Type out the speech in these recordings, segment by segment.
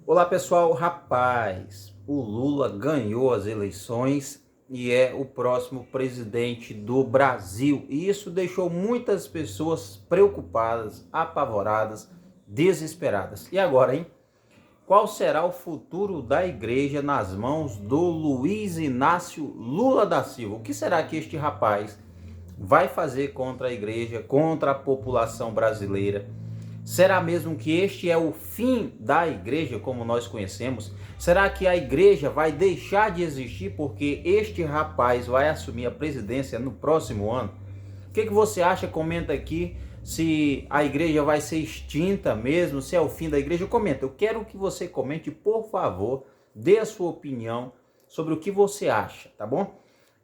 Olá pessoal, rapaz, o Lula ganhou as eleições e é o próximo presidente do Brasil. E isso deixou muitas pessoas preocupadas, apavoradas, desesperadas. E agora, hein? Qual será o futuro da igreja nas mãos do Luiz Inácio Lula da Silva? O que será que este rapaz vai fazer contra a igreja, contra a população brasileira? Será mesmo que este é o fim da igreja como nós conhecemos? Será que a igreja vai deixar de existir porque este rapaz vai assumir a presidência no próximo ano? O que você acha? Comenta aqui se a igreja vai ser extinta mesmo, se é o fim da igreja. Comenta, eu quero que você comente, por favor, dê a sua opinião sobre o que você acha, tá bom?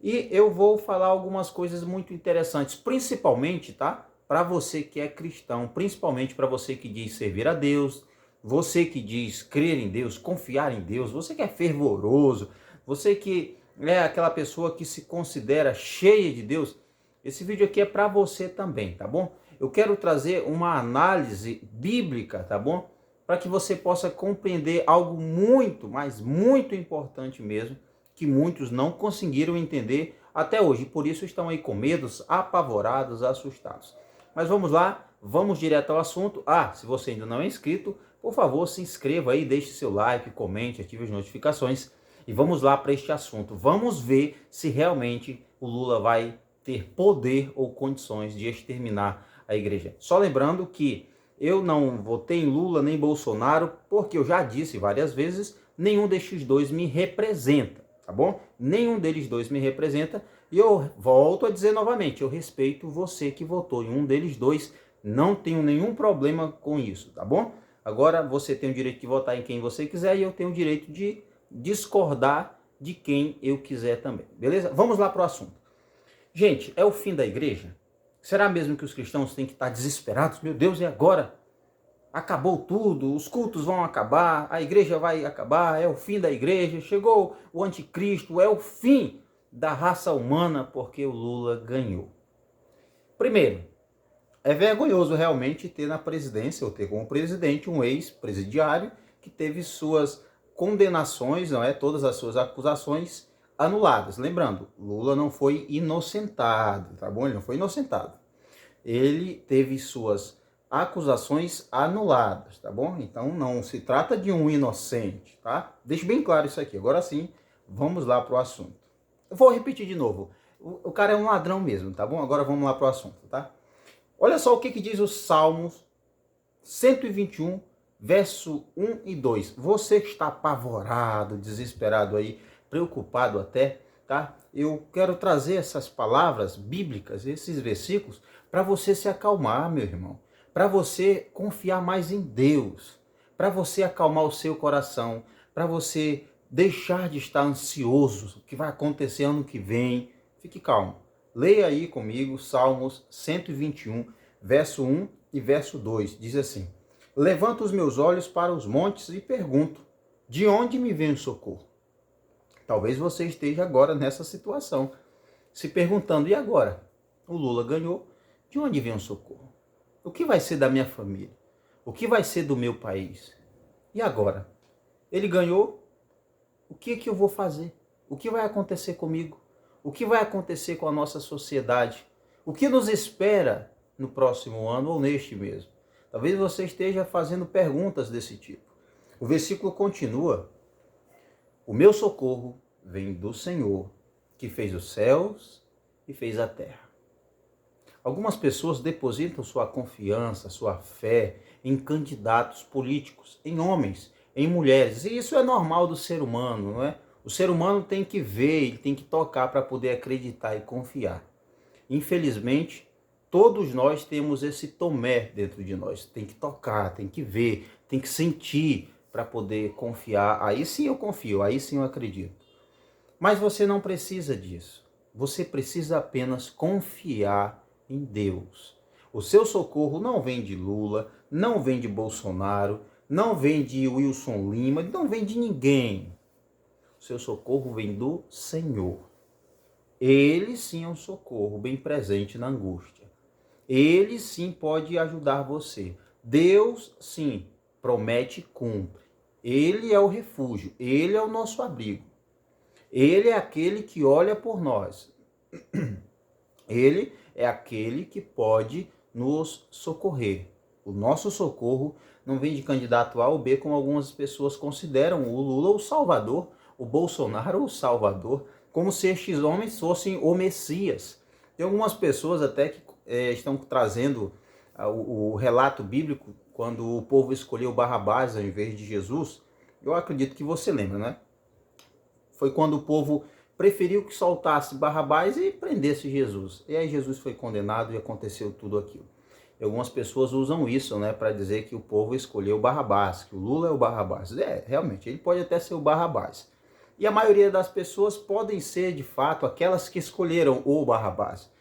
E eu vou falar algumas coisas muito interessantes, principalmente, tá? Para você que é cristão, principalmente para você que diz servir a Deus, você que diz crer em Deus, confiar em Deus, você que é fervoroso, você que é aquela pessoa que se considera cheia de Deus, esse vídeo aqui é para você também, tá bom? Eu quero trazer uma análise bíblica, tá bom? Para que você possa compreender algo muito, mas muito importante mesmo, que muitos não conseguiram entender até hoje. Por isso estão aí com medos, apavorados, assustados. Mas vamos lá, vamos direto ao assunto. Se você ainda não é inscrito, por favor, se inscreva aí, deixe seu like, comente, ative as notificações. E vamos lá para este assunto. Vamos ver se realmente o Lula vai ter poder ou condições de exterminar a igreja. Só lembrando que eu não votei em Lula nem Bolsonaro, porque eu já disse várias vezes, nenhum destes dois me representa, tá bom? Nenhum deles dois me representa, e eu volto a dizer novamente, eu respeito você que votou em um deles dois, não tenho nenhum problema com isso, tá bom? Agora você tem o direito de votar em quem você quiser e eu tenho o direito de discordar de quem eu quiser também, beleza? Vamos lá para o assunto. Gente, é o fim da igreja? Será mesmo que os cristãos têm que estar desesperados? Meu Deus, e agora? Acabou tudo, os cultos vão acabar, a igreja vai acabar, é o fim da igreja, chegou o anticristo, é o fim da raça humana porque o Lula ganhou. Primeiro, é vergonhoso realmente ter na presidência, ou ter como presidente, um ex-presidiário que teve suas condenações, não é, todas as suas acusações anuladas. Lembrando, Lula não foi inocentado, tá bom? Ele não foi inocentado. Ele teve suas acusações anuladas, tá bom? Então não se trata de um inocente, tá? Deixe bem claro isso aqui. Agora sim, vamos lá pro assunto. Eu vou repetir de novo. O cara é um ladrão mesmo, tá bom? Agora vamos lá pro assunto, tá? Olha só o que diz o Salmos 121, verso 1 e 2. Você está apavorado, desesperado aí, preocupado até, tá? Eu quero trazer essas palavras bíblicas, esses versículos, para você se acalmar, meu irmão. Para você confiar mais em Deus. Para você acalmar o seu coração. Para você deixar de estar ansioso, o que vai acontecer ano que vem. Fique calmo. Leia aí comigo Salmos 121, verso 1 e verso 2. Diz assim: levanto os meus olhos para os montes e pergunto, de onde me vem o socorro? Talvez você esteja agora nessa situação, se perguntando, e agora? O Lula ganhou, de onde vem o socorro? O que vai ser da minha família? O que vai ser do meu país? E agora? Ele ganhou, o que eu vou fazer? O que vai acontecer comigo? O que vai acontecer com a nossa sociedade? O que nos espera no próximo ano ou neste mesmo? Talvez você esteja fazendo perguntas desse tipo. O versículo continua: o meu socorro vem do Senhor, que fez os céus e fez a terra. Algumas pessoas depositam sua confiança, sua fé em candidatos políticos, em homens, em mulheres. E isso é normal do ser humano, não é? O ser humano tem que ver, ele tem que tocar para poder acreditar e confiar. Infelizmente, todos nós temos esse tomé dentro de nós. Tem que tocar, tem que ver, tem que sentir para poder confiar. Aí sim eu confio, aí sim eu acredito. Mas você não precisa disso. Você precisa apenas confiar em Deus. O seu socorro não vem de Lula, não vem de Bolsonaro, não vem de Wilson Lima, não vem de ninguém. O seu socorro vem do Senhor. Ele sim é um socorro bem presente na angústia. Ele sim pode ajudar você. Deus sim promete e cumpre. Ele é o refúgio, ele é o nosso abrigo. Ele é aquele que olha por nós. Ele é aquele que pode nos socorrer. O nosso socorro não vem de candidato A ou B, como algumas pessoas consideram o Lula o Salvador, o Bolsonaro o Salvador, como se estes homens fossem o Messias. Tem algumas pessoas até que estão trazendo o relato bíblico quando o povo escolheu Barrabás ao invés de Jesus. Eu acredito que você lembra, né? Foi quando o povo preferiu que soltasse Barrabás e prendesse Jesus. E aí Jesus foi condenado e aconteceu tudo aquilo. E algumas pessoas usam isso, né, para dizer que o povo escolheu Barrabás, que o Lula é o Barrabás. Realmente, ele pode até ser o Barrabás. E a maioria das pessoas podem ser, de fato, aquelas que escolheram o Barrabás.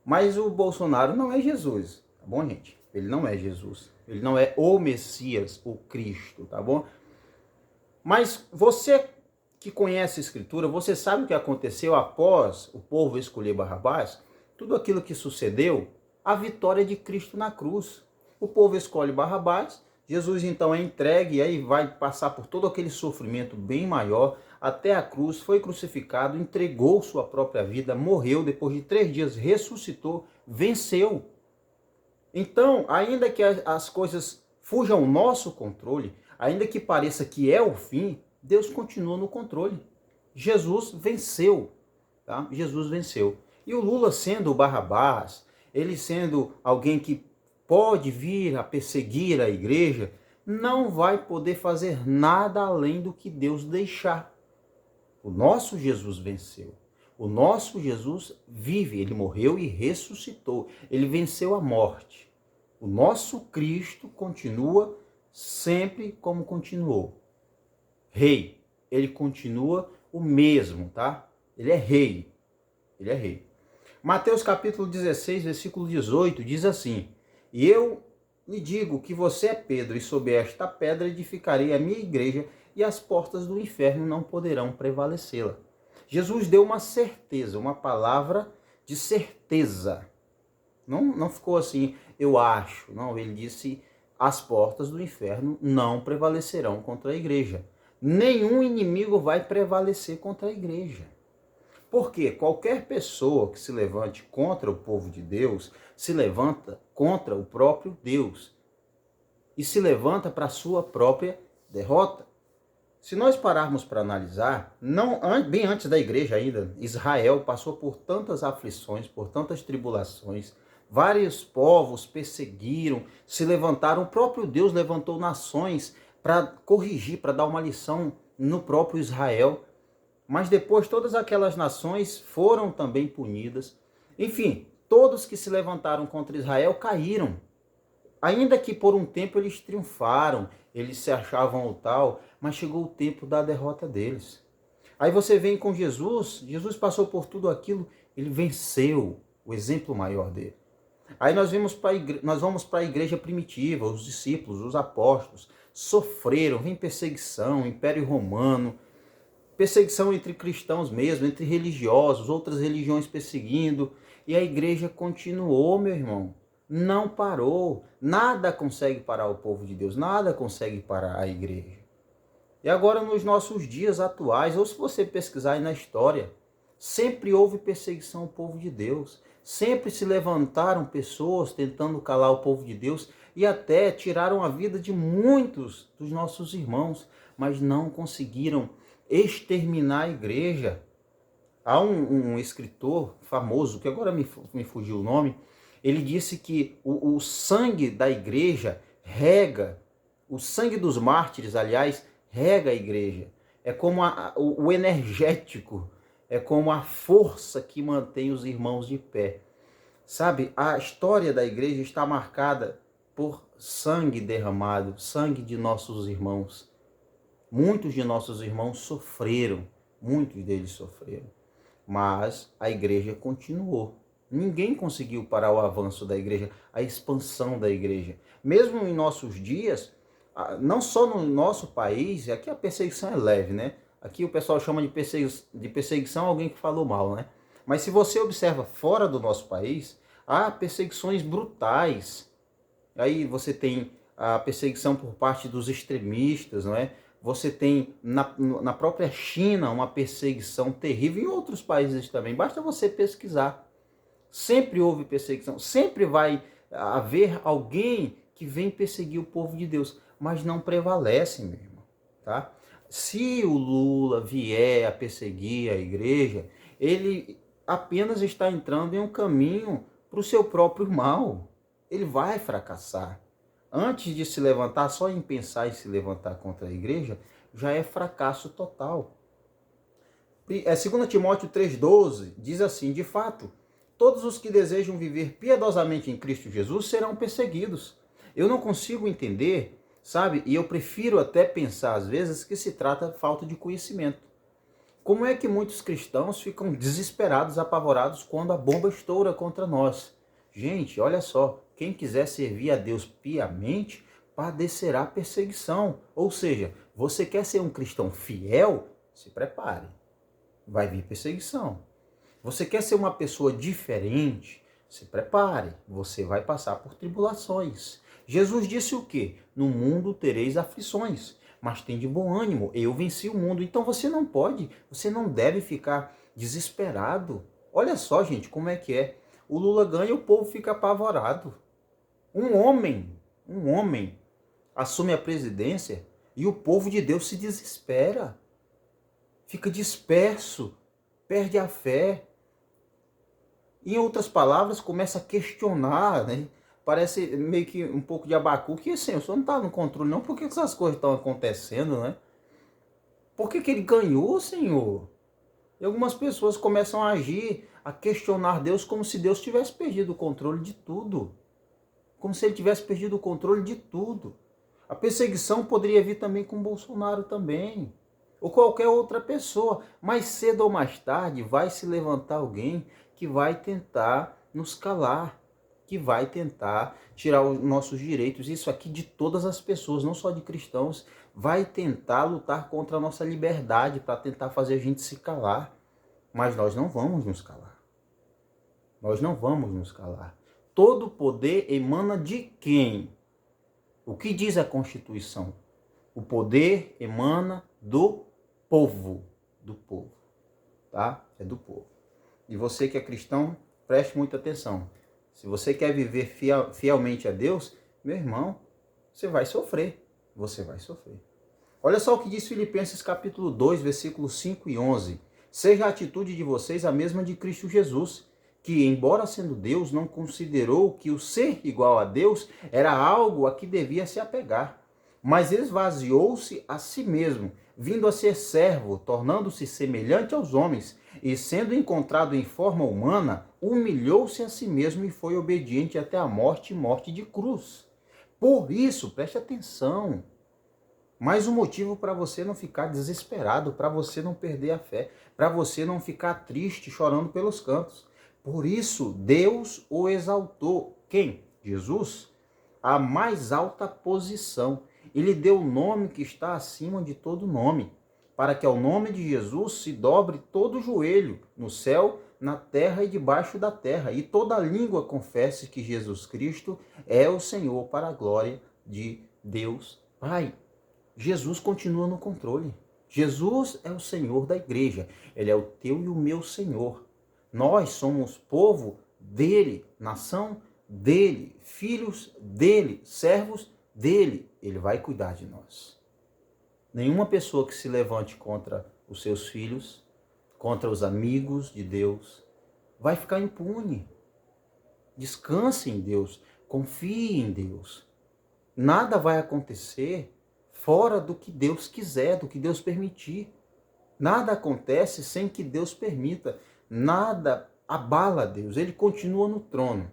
Mas o Bolsonaro não é Jesus, tá bom, gente? Ele não é Jesus. Ele não é o Messias, o Cristo, tá bom? Mas você que conhece a Escritura, você sabe o que aconteceu após o povo escolher Barrabás? Tudo aquilo que sucedeu, a vitória de Cristo na cruz. O povo escolhe Barrabás, Jesus então é entregue e aí vai passar por todo aquele sofrimento bem maior, até a cruz, foi crucificado, entregou sua própria vida, morreu, depois de 3 dias ressuscitou, venceu. Então, ainda que as coisas fujam ao nosso controle, ainda que pareça que é o fim, Deus continua no controle. Jesus venceu, tá? Jesus venceu. E o Lula sendo o Barrabás, ele sendo alguém que pode vir a perseguir a igreja, não vai poder fazer nada além do que Deus deixar. O nosso Jesus venceu. O nosso Jesus vive, ele morreu e ressuscitou. Ele venceu a morte. O nosso Cristo continua sempre como continuou. Rei, ele continua o mesmo, tá? Ele é rei. Ele é rei. Mateus capítulo 16, versículo 18 diz assim: E eu lhe digo que você é Pedro, e sobre esta pedra edificarei a minha igreja, e as portas do inferno não poderão prevalecê-la. Jesus deu uma certeza, uma palavra de certeza. Não ficou assim, eu acho. Não, ele disse, as portas do inferno não prevalecerão contra a igreja. Nenhum inimigo vai prevalecer contra a igreja. Porque qualquer pessoa que se levante contra o povo de Deus, se levanta contra o próprio Deus. E se levanta para a sua própria derrota. Se nós pararmos para analisar, bem antes da igreja ainda, Israel passou por tantas aflições, por tantas tribulações, vários povos perseguiram, se levantaram, o próprio Deus levantou nações para corrigir, para dar uma lição no próprio Israel. Mas depois todas aquelas nações foram também punidas. Enfim, todos que se levantaram contra Israel caíram. Ainda que por um tempo eles triunfaram, eles se achavam o tal, mas chegou o tempo da derrota deles. Aí você vem com Jesus, Jesus passou por tudo aquilo, ele venceu, o exemplo maior dele. Aí nós vamos para a igreja primitiva, os discípulos, os apóstolos, sofreram, vem perseguição, Império Romano, perseguição entre cristãos mesmo, entre religiosos, outras religiões perseguindo, e a igreja continuou, meu irmão. Não parou. Nada consegue parar o povo de Deus, nada consegue parar a igreja. E agora nos nossos dias atuais, ou se você pesquisar aí na história, sempre houve perseguição ao povo de Deus. Sempre se levantaram pessoas tentando calar o povo de Deus e até tiraram a vida de muitos dos nossos irmãos, mas não conseguiram exterminar a igreja. Há um escritor famoso, que agora me fugiu o nome, ele disse que o sangue da igreja rega, o sangue dos mártires, aliás, rega a igreja. É como o energético, é como a força que mantém os irmãos de pé. Sabe, a história da igreja está marcada por sangue derramado, sangue de nossos irmãos. Muitos de nossos irmãos sofreram, muitos deles sofreram, mas a igreja continuou. Ninguém conseguiu parar o avanço da igreja, a expansão da igreja. Mesmo em nossos dias, não só no nosso país, aqui a perseguição é leve, né? Aqui o pessoal chama de perseguição alguém que falou mal, né? Mas se você observa fora do nosso país, há perseguições brutais. Aí você tem a perseguição por parte dos extremistas, não é? Você tem na própria China uma perseguição terrível, em outros países também, basta você pesquisar. Sempre houve perseguição, sempre vai haver alguém que vem perseguir o povo de Deus, mas não prevalece, meu irmão, tá? Se o Lula vier a perseguir a igreja, ele apenas está entrando em um caminho para o seu próprio mal. Ele vai fracassar. Antes de se levantar, só em pensar em se levantar contra a igreja, já é fracasso total. 2 Timóteo 3,12 diz assim: de fato, todos os que desejam viver piedosamente em Cristo Jesus serão perseguidos. Eu não consigo entender, sabe? E eu prefiro até pensar às vezes que se trata de falta de conhecimento. Como é que muitos cristãos ficam desesperados, apavorados quando a bomba estoura contra nós? Gente, olha só, quem quiser servir a Deus piamente, padecerá perseguição. Ou seja, você quer ser um cristão fiel? Se prepare, vai vir perseguição. Você quer ser uma pessoa diferente? Se prepare, você vai passar por tribulações. Jesus disse o quê? No mundo tereis aflições, mas tem de bom ânimo, eu venci o mundo. Então você não pode, você não deve ficar desesperado. Olha só, gente, como é que é. O Lula ganha e o povo fica apavorado. Um homem assume a presidência e o povo de Deus se desespera. Fica disperso, perde a fé. Em outras palavras, começa a questionar, né? Parece meio que um pouco de Abacuque, assim, o senhor não está no controle não, por que essas coisas estão acontecendo, né? Por que ele ganhou, Senhor? E algumas pessoas começam a agir, a questionar Deus como se Deus tivesse perdido o controle de tudo. Como se ele tivesse perdido o controle de tudo. A perseguição poderia vir também com Bolsonaro também. Ou qualquer outra pessoa. Mais cedo ou mais tarde vai se levantar alguém que vai tentar nos calar. Que vai tentar tirar os nossos direitos. Isso aqui de todas as pessoas, não só de cristãos. Vai tentar lutar contra a nossa liberdade para tentar fazer a gente se calar. Mas nós não vamos nos calar. Nós não vamos nos calar. Todo poder emana de quem? O que diz a Constituição? O poder emana do povo. Do povo. Tá? É do povo. E você que é cristão, preste muita atenção. Se você quer viver fielmente a Deus, meu irmão, você vai sofrer. Você vai sofrer. Olha só o que diz Filipenses capítulo 2, versículos 5 e 11. Seja a atitude de vocês a mesma de Cristo Jesus, que, embora sendo Deus, não considerou que o ser igual a Deus era algo a que devia se apegar, mas esvaziou-se a si mesmo, vindo a ser servo, tornando-se semelhante aos homens, e sendo encontrado em forma humana, humilhou-se a si mesmo e foi obediente até a morte e morte de cruz. Por isso, preste atenção, mais um motivo para você não ficar desesperado, para você não perder a fé, para você não ficar triste, chorando pelos cantos. Por isso, Deus o exaltou. Quem? Jesus? A mais alta posição. Ele deu o nome que está acima de todo nome, para que ao nome de Jesus se dobre todo o joelho, no céu, na terra e debaixo da terra, e toda língua confesse que Jesus Cristo é o Senhor, para a glória de Deus Pai. Jesus continua no controle. Jesus é o Senhor da igreja. Ele é o teu e o meu Senhor. Nós somos povo dele, nação dele, filhos dele, servos dele. Ele vai cuidar de nós. Nenhuma pessoa que se levante contra os seus filhos, contra os amigos de Deus, vai ficar impune. Descanse em Deus, confie em Deus. Nada vai acontecer fora do que Deus quiser, do que Deus permitir. Nada acontece sem que Deus permita. Nada abala Deus. Ele continua no trono.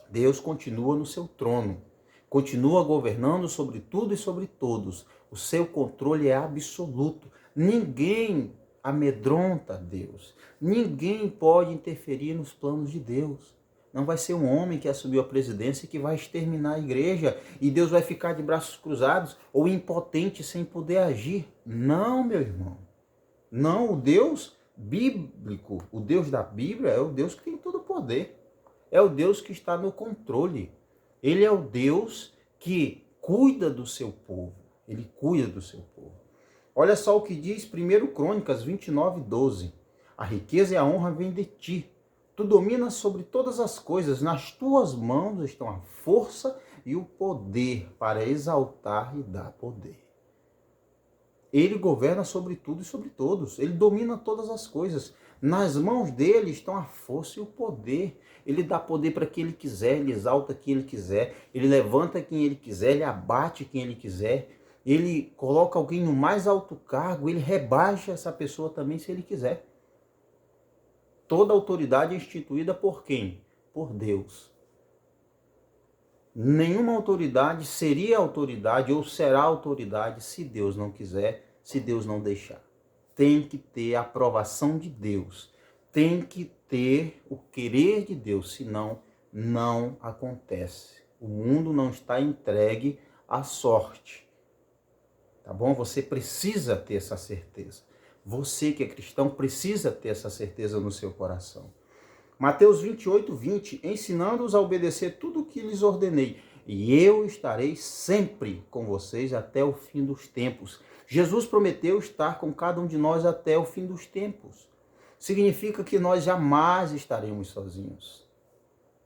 Deus continua no seu trono. Continua governando sobre tudo e sobre todos. O seu controle é absoluto. Ninguém amedronta Deus. Ninguém pode interferir nos planos de Deus. Não vai ser um homem que assumiu a presidência que vai exterminar a igreja e Deus vai ficar de braços cruzados ou impotente sem poder agir. Não, meu irmão. Não, o Deus bíblico, o Deus da Bíblia é o Deus que tem todo o poder. É o Deus que está no controle. Ele é o Deus que cuida do seu povo. Ele cuida do seu povo. Olha só o que diz 1 Crônicas 29:12. A riqueza e a honra vêm de ti. Tu dominas sobre todas as coisas. Nas tuas mãos estão a força e o poder para exaltar e dar poder. Ele governa sobre tudo e sobre todos. Ele domina todas as coisas. Nas mãos dele estão a força e o poder. Ele dá poder para quem ele quiser, ele exalta quem ele quiser, ele levanta quem ele quiser, ele abate quem ele quiser, ele coloca alguém no mais alto cargo, ele rebaixa essa pessoa também se ele quiser. Toda autoridade é instituída por quem? Por Deus. Nenhuma autoridade seria autoridade ou será autoridade se Deus não quiser, se Deus não deixar. Tem que ter a aprovação de Deus. Tem que ter o querer de Deus, senão não acontece. O mundo não está entregue à sorte. Tá bom? Você precisa ter essa certeza. Você que é cristão precisa ter essa certeza no seu coração. Mateus 28:20, ensinando-os a obedecer tudo o que lhes ordenei, e eu estarei sempre com vocês até o fim dos tempos. Jesus prometeu estar com cada um de nós até o fim dos tempos. Significa que nós jamais estaremos sozinhos.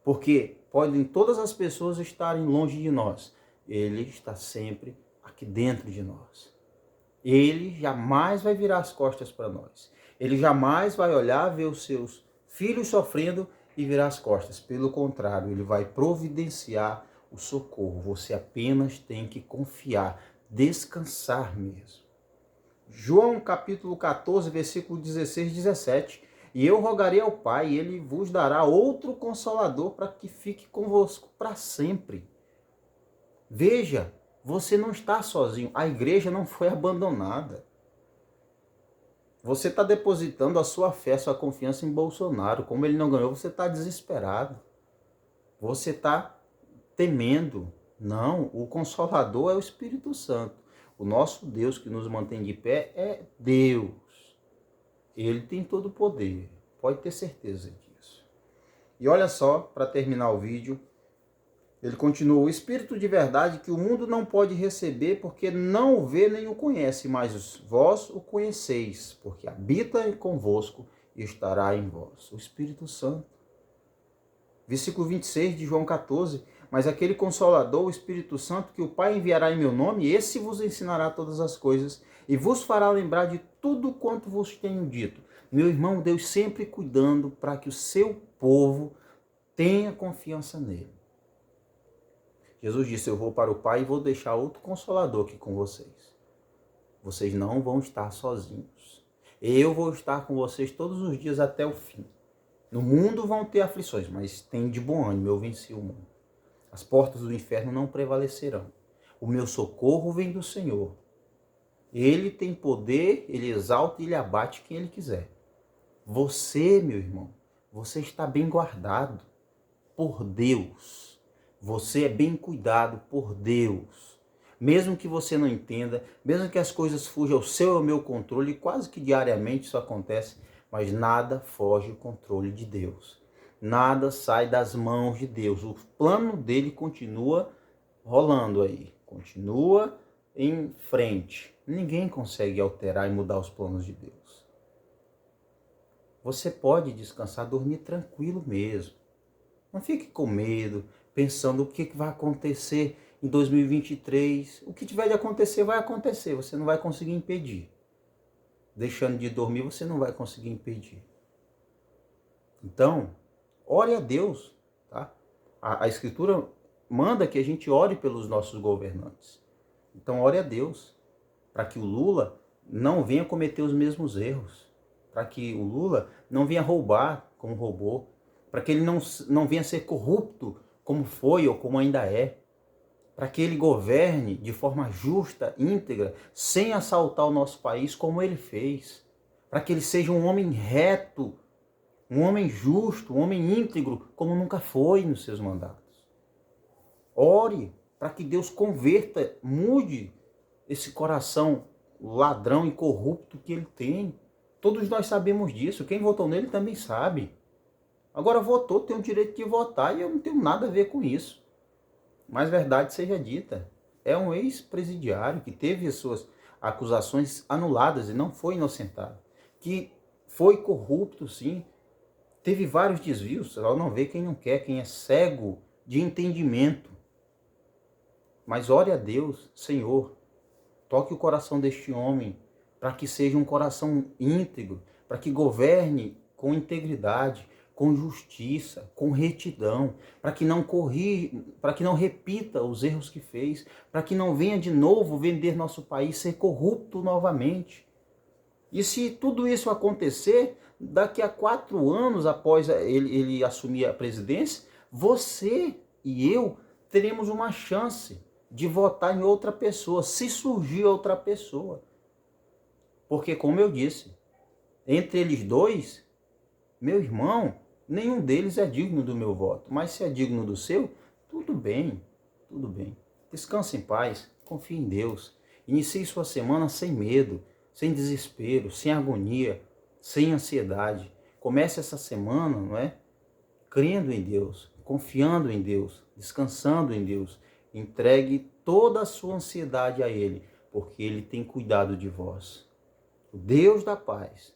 Porque podem todas as pessoas estarem longe de nós. Ele está sempre aqui dentro de nós. Ele jamais vai virar as costas para nós. Ele jamais vai olhar, ver os seus filhos sofrendo e virar as costas. Pelo contrário, ele vai providenciar o socorro. Você apenas tem que confiar, descansar mesmo. João capítulo 14, versículo 16 e 17. E eu rogarei ao Pai, e ele vos dará outro consolador para que fique convosco para sempre. Veja, você não está sozinho. A igreja não foi abandonada. Você está depositando a sua fé, a sua confiança em Bolsonaro. Como ele não ganhou, você está desesperado. Você está temendo. Não, o Consolador é o Espírito Santo. O nosso Deus que nos mantém de pé é Deus. Ele tem todo o poder. Pode ter certeza disso. E olha só, para terminar o vídeo, ele continua: o Espírito de verdade que o mundo não pode receber porque não o vê nem o conhece, mas vós o conheceis, porque habita convosco e estará em vós. O Espírito Santo. Versículo 26 de João 14. Mas aquele Consolador, o Espírito Santo, que o Pai enviará em meu nome, esse vos ensinará todas as coisas e vos fará lembrar de tudo quanto vos tenho dito. Meu irmão, Deus sempre cuidando para que o seu povo tenha confiança nele. Jesus disse: eu vou para o Pai e vou deixar outro Consolador aqui com vocês. Vocês não vão estar sozinhos. Eu vou estar com vocês todos os dias até o fim. No mundo vão ter aflições, mas tem de bom ânimo, eu venci o mundo. As portas do inferno não prevalecerão. O meu socorro vem do Senhor. Ele tem poder, ele exalta e ele abate quem ele quiser. Você, meu irmão, você está bem guardado por Deus. Você é bem cuidado por Deus. Mesmo que você não entenda, mesmo que as coisas fujam ao seu e ao meu controle, quase que diariamente isso acontece, mas nada foge do controle de Deus. Nada sai das mãos de Deus. O plano dele continua rolando aí. Continua em frente. Ninguém consegue alterar e mudar os planos de Deus. Você pode descansar, dormir tranquilo mesmo. Não fique com medo, pensando o que vai acontecer em 2023. O que tiver de acontecer, vai acontecer. Você não vai conseguir impedir. Deixando de dormir, você não vai conseguir impedir. Então, ore a Deus. Tá? A Escritura manda que a gente ore pelos nossos governantes. Então, ore a Deus. Para que o Lula não venha cometer os mesmos erros. Para que o Lula não venha roubar como roubou. Para que ele não venha ser corrupto como foi ou como ainda é. Para que ele governe de forma justa, íntegra, sem assaltar o nosso país como ele fez. Para que ele seja um homem reto, um homem justo, um homem íntegro, como nunca foi nos seus mandatos. Ore para que Deus converta, mude esse coração ladrão e corrupto que ele tem. Todos nós sabemos disso. Quem votou nele também sabe. Agora votou, tem o direito de votar e eu não tenho nada a ver com isso. Mas verdade seja dita. é um ex-presidiário que teve as suas acusações anuladas e não foi inocentado, que foi corrupto, sim, teve vários desvios. Só não vê quem não quer, quem é cego de entendimento. Mas ore a Deus, Senhor, toque o coração deste homem, para que seja um coração íntegro, para que governe com integridade, com justiça, com retidão, para que não para que não repita os erros que fez, para que não venha de novo vender nosso país, ser corrupto novamente. E se tudo isso acontecer, daqui a 4 anos após ele assumir a presidência, você e eu teremos uma chance de votar em outra pessoa, se surgir outra pessoa. Porque, como eu disse, entre eles dois, meu irmão, nenhum deles é digno do meu voto. Mas se é digno do seu, tudo bem, tudo bem. Descanse em paz, confie em Deus. Inicie sua semana sem medo, sem desespero, sem agonia, sem ansiedade. Comece essa semana, não é? Crendo em Deus, confiando em Deus, descansando em Deus. Entregue toda a sua ansiedade a Ele, porque Ele tem cuidado de vós. O Deus da paz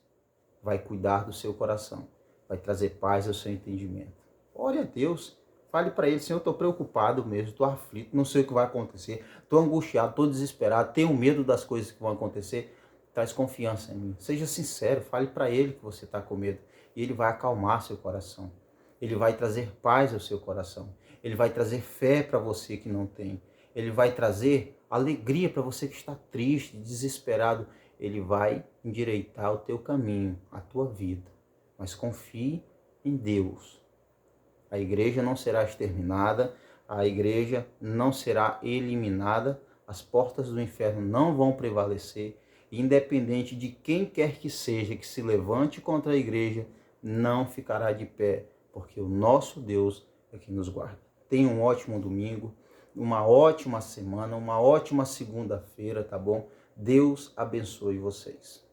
vai cuidar do seu coração, vai trazer paz ao seu entendimento. Ore a Deus, fale para Ele: Senhor, eu estou preocupado mesmo, estou aflito, não sei o que vai acontecer, estou angustiado, estou desesperado, tenho medo das coisas que vão acontecer. Traz confiança em mim. Seja sincero, fale para Ele que você está com medo e Ele vai acalmar seu coração. Ele vai trazer paz ao seu coração. Ele vai trazer fé para você que não tem. Ele vai trazer alegria para você que está triste, desesperado. Ele vai endireitar o teu caminho, a tua vida. Mas confie em Deus. A igreja não será exterminada, a igreja não será eliminada, as portas do inferno não vão prevalecer. Independente de quem quer que seja que se levante contra a igreja, não ficará de pé, porque o nosso Deus é que nos guarda. Tenha um ótimo domingo, uma ótima semana, uma ótima segunda-feira, tá bom? Deus abençoe vocês.